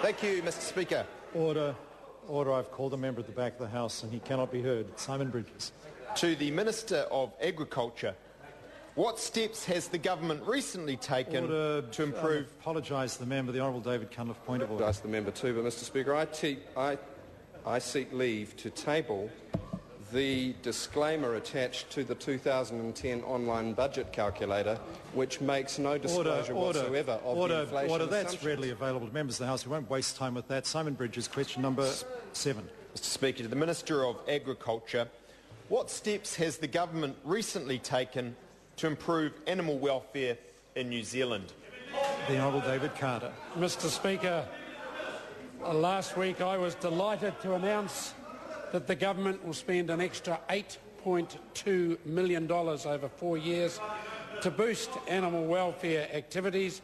Thank you, Mr Speaker. Order. Order. I've called a member at the back of the House and he cannot be heard. Simon Bridges. To the Minister of Agriculture, what steps has the government recently taken to improve... I apologise to the member. The Honourable David Cunliffe, point of order. I apologise to the member too, but Mr Speaker, I seek leave to table the disclaimer attached to the 2010 online budget calculator, which makes no disclosure whatsoever of the inflation Order. That's assumptions. readily available to members of the House. We won't waste time with that. Simon Bridges, question number 7. Mr Speaker, to the Minister of Agriculture, what steps has the government recently taken to improve animal welfare in New Zealand? The Honourable David Carter. Mr Speaker, last week I was delighted to announce that the government will spend an extra $8.2 million over 4 years to boost animal welfare activities.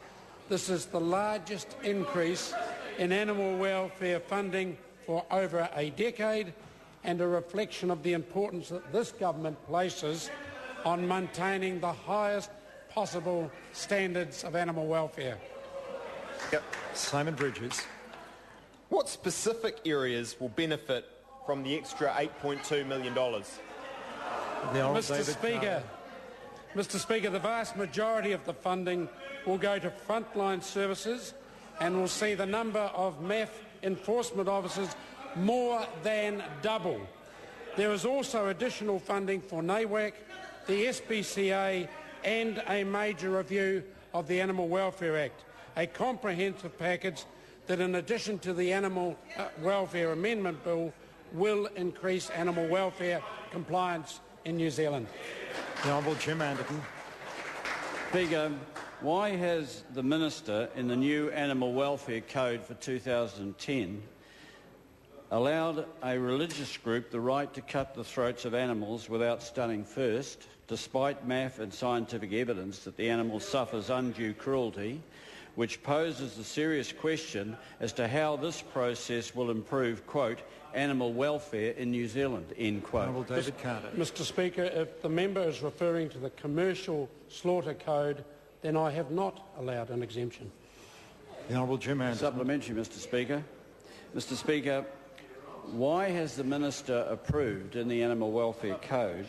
This is the largest increase in animal welfare funding for over a decade and a reflection of the importance that this government places on maintaining the highest possible standards of animal welfare. Simon Bridges. What specific areas will benefit from the extra $8.2 million? Mr Speaker, the vast majority of the funding will go to frontline services and will see the number of MAF enforcement officers more than double. There is also additional funding for NAWAC, the SPCA and a major review of the Animal Welfare Act, a comprehensive package that, in addition to the Animal Welfare Amendment Bill, will increase animal welfare compliance in New Zealand. The Honourable Jim Anderton. Speaker, why has the Minister in the new Animal Welfare Code for 2010 allowed a religious group the right to cut the throats of animals without stunning first, despite MAF and scientific evidence that the animal suffers undue cruelty, which poses a serious question as to how this process will improve, quote, animal welfare in New Zealand, end quote. David Carter. Mr Speaker, if the member is referring to the Commercial Slaughter Code, then I have not allowed an exemption. The Honourable Jim Anderson. Supplementary, Mr Speaker. Mr Speaker, why has the Minister approved in the Animal Welfare Code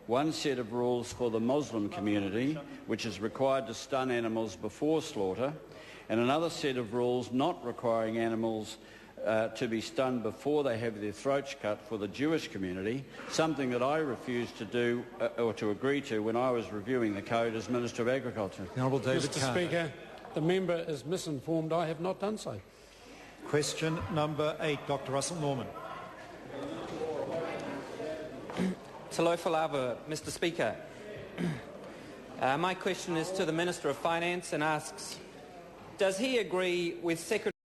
one set of rules for the Muslim community, which is required to stun animals before slaughter, and another set of rules not requiring animals to be stunned before they have their throats cut for the Jewish community, something that I refused to do or to agree to when I was reviewing the code as Minister of Agriculture? Honourable David Mr Carter. Speaker, the member is misinformed. I have not done so. Question number 8, Dr Russell Norman. Talofa lava, Mr Speaker. My question is to the Minister of Finance and asks, does he agree with Secretary